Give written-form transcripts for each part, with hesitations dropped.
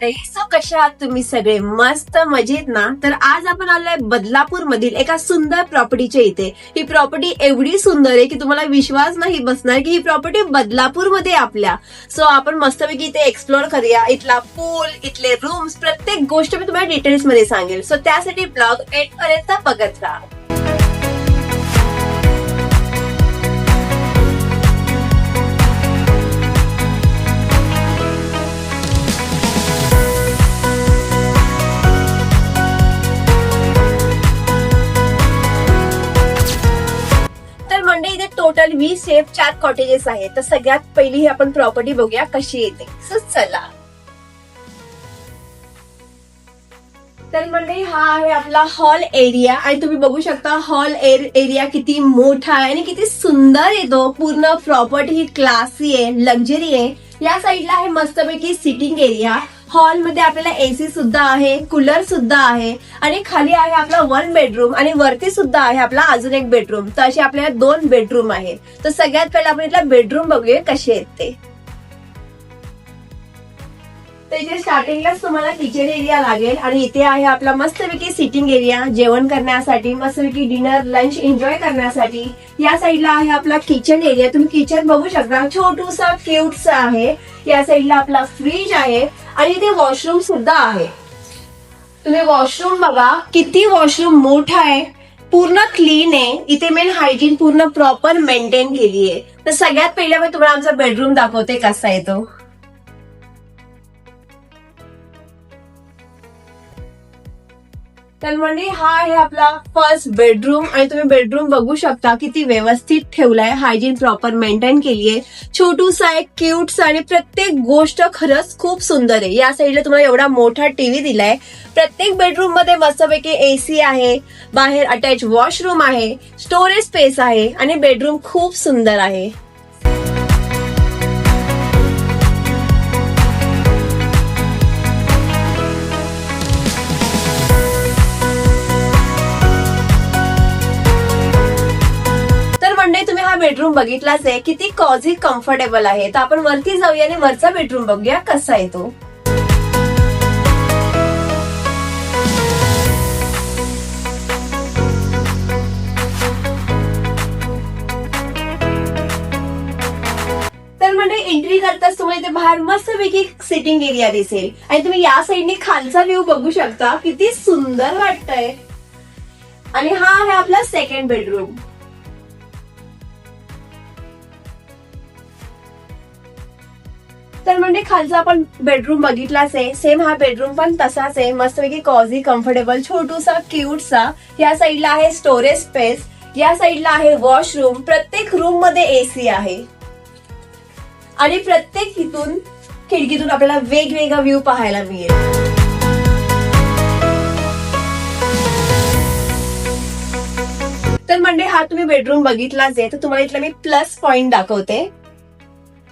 मंडळी, सो कशा आहात तुम्ही सगळे? मस्त मजेत ना? तर आज आपण आलोय बदलापूर मधील एका सुंदर प्रॉपर्टीच्या इथे. ही प्रॉपर्टी एवढी सुंदर आहे की तुम्हाला विश्वास नाही बसणार की ही प्रॉपर्टी बदलापूर मध्ये आपल्या. सो आपण मस्तपैकी इथे एक्सप्लोर करूया. इथला पूल, इथले रूम्स, प्रत्येक गोष्ट मी तुम्हाला डिटेल्स मध्ये सांगेल. सो त्यासाठी ब्लॉग एंड पर्यंत बघत राहा. इथे टोटल 20 शेफ 4 कॉटेजेस आहेत. तर सगळ्यात पहिली ही आपण प्रॉपर्टी बघूया कशी येते. सो चला. तर मंडळी, हा आहे आपला हॉल एरिया आणि तुम्ही बघू शकता हॉल एरिया किती मोठा आहे आणि किती सुंदर येतो. पूर्ण प्रॉपर्टी ही क्लासी आहे, लक्झरी आहे. या साईडला आहे मस्तपैकी सिटिंग एरिया. हॉल मध्ये आपल्याला एसी सुद्धा आहे, कूलर सुद्धा आहे आणि खाली आहे आपला 1 बेडरूम आणि वरती सुद्धा आहे आपला अजून एक बेडरूम. तर असे आपल्याला 2 बेडरूम आहे. तर सगळ्यात पहिला आपण इथला बेडरूम बघूया कसे आहेत ते. तर इथे स्टार्टिंगलाच तुम्हाला किचन एरिया लागेल आणि इथे आहे आपला मस्तपैकी सिटिंग एरिया, जेवण करण्यासाठी, मस्तपैकी डिनर लंच एन्जॉय करण्यासाठी. या साईडला आहे आपला किचन एरिया. तुम्ही किचन बघू शकता, छोटूसा क्यूटसा आहे. या साईडला आपला फ्रीज आहे आणि इथे वॉशरूम सुद्धा आहे. तुम्ही वॉशरूम बघा, किती वॉशरूम मोठा आहे, पूर्ण क्लीन आहे. इथे मेन हायजीन पूर्ण प्रॉपर मेंटेन केली आहे. तर सगळ्यात पहिला मी तुम्हाला आमचा बेडरूम दाखवते कसा आहे तो. तर म्हणजे हा आहे आपला फर्स्ट बेडरूम आणि तुम्ही बेडरूम बघू शकता किती व्यवस्थित ठेवलाय, हायजीन प्रॉपर मेंटेन केलीये. छोटूसा आहे, क्यूटसा आणि प्रत्येक गोष्ट खरंच खूप सुंदर आहे. या साईडला तुम्हाला एवढा मोठा टीव्ही दिलाय. प्रत्येक बेडरूम मध्ये मस्तपैकी एसी आहे, बाहेर अटॅच वॉशरूम आहे, स्टोरेज स्पेस आहे आणि बेडरूम खूप सुंदर आहे. तुम्ही हा बेडरूम बघितलाच आहे, किती कॉझी कम्फर्टेबल आहे. तर आपण वरती जाऊया आणि वरचा बेडरूम बघूया कसा आहे तो. तर म्हणजे एंट्री करताच तुम्हाला इथे बाहेर मस्तपैकी सिटिंग एरिया दिसेल आणि तुम्ही या साईडने खालचा व्ह्यू बघू शकता, किती सुंदर वाटतंय. आणि हा आहे आपला सेकंड बेडरूम. तर म्हणजे खालचा आपण बेडरूम बघितलाच आहे, सेम हा बेडरूम पण तसाच आहे, मस्तपैकी कॉझी कम्फर्टेबल, छोटूसा क्यूटसा. या साईडला आहे स्टोरेज स्पेस, या साईडला आहे वॉशरूम. प्रत्येक रूम मध्ये एसी आहे आणि प्रत्येक खिडकीतून आपल्याला वेगवेगळा व्ह्यू पाहायला मिळेल. तर म्हणजे हा तुम्ही बेडरूम बघितलाच आहे. तर तुम्हाला इथला मी प्लस पॉइंट दाखवते.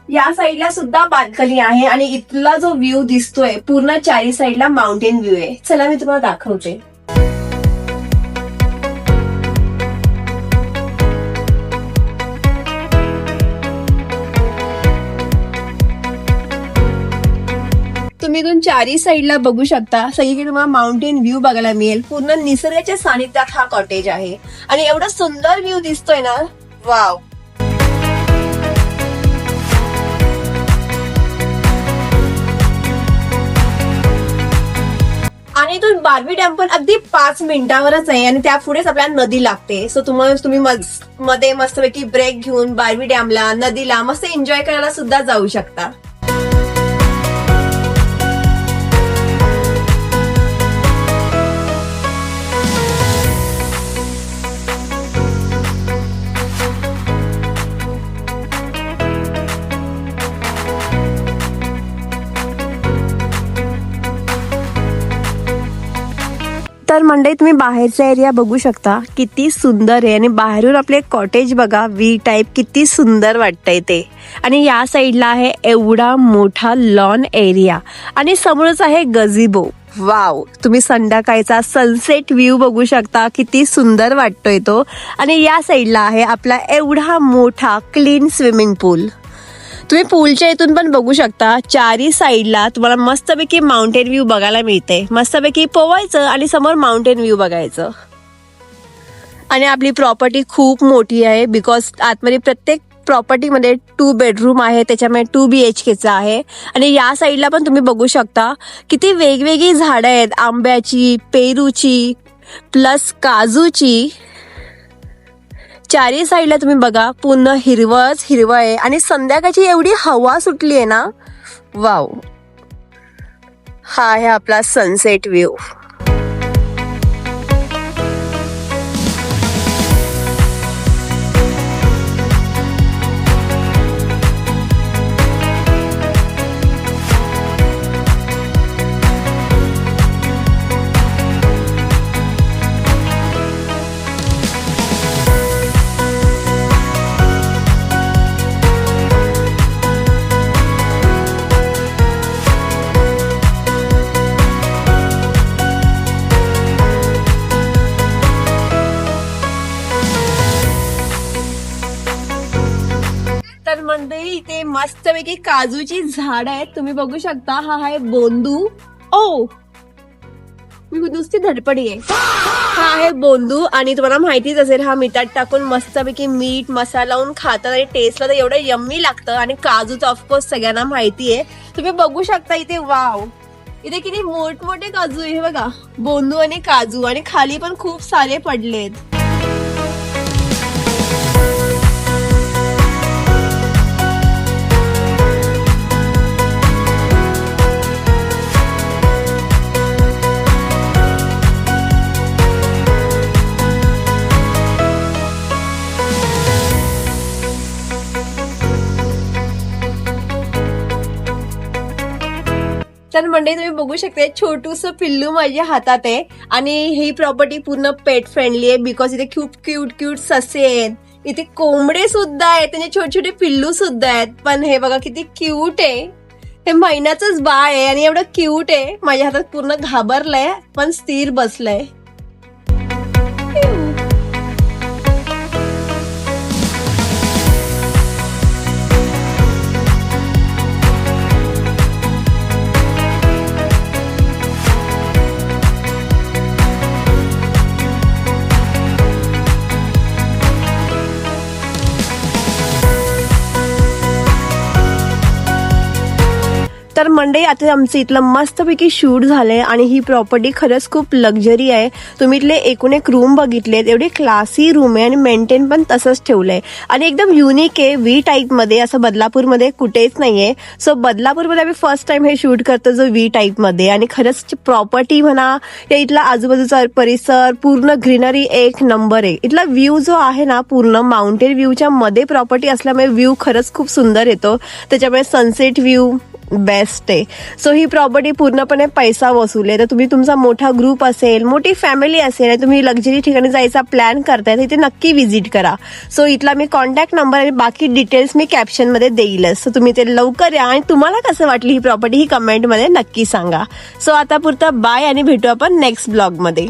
या साईडला सुद्धा बाल्कनी आहे आणि इथला जो व्ह्यू दिसतोय पूर्ण 4 साईडला माउंटेन व्ह्यू आहे. चला मी तुम्हाला दाखवते. तुम्ही इथून 4 साईडला बघू शकता, सगळीकडे तुम्हाला माउंटेन व्ह्यू बघायला मिळेल. पूर्ण निसर्गाच्या सानिध्यात हा कॉटेज आहे आणि एवढा सुंदर व्ह्यू दिसतोय ना, वाव. आणि इथून बारवी डॅम पण अगदी 5 मिनिटावरच आहे आणि त्या पुढेच आपल्याला नदी लागते. सो तुम्ही मध्ये मस्तपैकी ब्रेक घेऊन बारवी डॅमला, नदीला मस्त एन्जॉय करायला सुद्धा जाऊ शकता. तर मंडळी, तुम्ही बाहेरचा एरिया बघू शकता, किती सुंदर आहे आणि बाहेरून आपले कॉटेज बघा, व्ही टाईप, किती सुंदर वाटतंय ते. आणि या साईडला आहे एवढा मोठा लॉन एरिया आणि समोरच आहे गझिबो. वाव, तुम्ही संध्याकाळचा सनसेट व्ह्यू बघू शकता, किती सुंदर वाटतोय तो. आणि या साईडला आहे आपला एवढा मोठा क्लीन स्विमिंग पूल. तुम्ही पूलच्या इथून पण बघू शकता, चारी साईडला तुम्हाला मस्तपैकी माउंटेन व्ह्यू बघायला मिळते. मस्तपैकी पोवायचं आणि समोर माउंटेन व्ह्यू बघायचं. आणि आपली प्रॉपर्टी खूप मोठी आहे, बिकॉज आतमध्ये प्रत्येक प्रॉपर्टीमध्ये 2 बेडरूम आहे, त्याच्यामुळे 2 BHKचं आहे. आणि या साईडला पण तुम्ही बघू शकता किती वेगवेगळी झाडं आहेत, आंब्याची, पेरूची प्लस काजूची. चारी साईडला तुम्ही बघा पूर्ण हिरवंच हिरवं आहे आणि संध्याकाळची एवढी हवा सुटली आहे ना, वाव. हा आहे आपला सनसेट व्ह्यू. तर मंडळी इथे मस्तपैकी काजूची झाड आहेत, तुम्ही बघू शकता. हा आहे बोंदू. ओ मी नुसती धडपडी आहे. हा आहे बोंदू आणि तुम्हाला माहितीच असेल, हा मिठात टाकून मस्तपैकी मीठ मसाला लावून खातात आणि टेस्टला तर एवढं यम्मी लागतं. आणि काजूचं ऑफकोर्स सगळ्यांना माहिती आहे. तुम्ही बघू शकता इथे, वाव, इथे किती मोठमोठे काजू आहे. हे बघा, बोंदू आणि काजू, आणि खाली पण खूप सारे पडलेत. तर मंडळी तुम्ही बघू शकता, छोटूसं पिल्लू माझ्या हातात आहे. आणि ही प्रॉपर्टी पूर्ण पेट फ्रेंडली आहे, बिकॉज इथे खूप क्यूट ससे आहेत, इथे कोंबडे सुद्धा आहेत, त्यांचे छोटे छोटे पिल्लू सुद्धा आहेत. पण हे बघा किती क्यूट आहे. हे महिन्याचंच बाळ आहे आणि एवढं क्यूट आहे. माझ्या हातात पूर्ण घाबरलंय पण स्थिर बसलंय. तर मंडळी आता आमचं इथलं मस्तपैकी शूट झालंय आणि ही प्रॉपर्टी खरंच खूप लक्झरी आहे. तुम्ही इथले एकूण एक रूम बघितलेत, एवढे क्लासी रूम आहे आणि मेंटेन पण तसंच ठेवलंय आणि एकदम युनिक आहे. व्ही टाईपमध्ये, असं बदलापूरमध्ये कुठेच नाहीये. सो बदलापूरमध्ये आम्ही फर्स्ट टाइम हे शूट करतो, जो व्ही टाईपमध्ये. आणि खरंच प्रॉपर्टी म्हणा या इथला आजूबाजूचा परिसर पूर्ण ग्रीनरी एक नंबर आहे. इथला व्ह्यू जो आहे ना, पूर्ण माउंटेन व्ह्यूच्या मध्ये प्रॉपर्टी असल्यामुळे व्ह्यू खरंच खूप सुंदर येतो. त्याच्यामुळे सनसेट व्ह्यू बेस्ट आहे. सो ही प्रॉपर्टी पूर्णपणे पैसा वसूल आहे. तर तुम्ही तुमचा मोठा ग्रुप असेल, मोठी फॅमिली असेल आणि तुम्ही लक्झरी ठिकाणी जायचा प्लॅन करताय, तर इथे नक्की व्हिजिट करा. सो इथला मी कॉन्टॅक्ट नंबर आणि बाकी डिटेल्स मी कॅप्शनमध्ये देईलच. सो तुम्ही ते लवकर या आणि तुम्हाला कसं वाटली ही प्रॉपर्टी ही कमेंटमध्ये नक्की सांगा. सो आता पुरता बाय आणि भेटू आपण नेक्स्ट ब्लॉगमध्ये.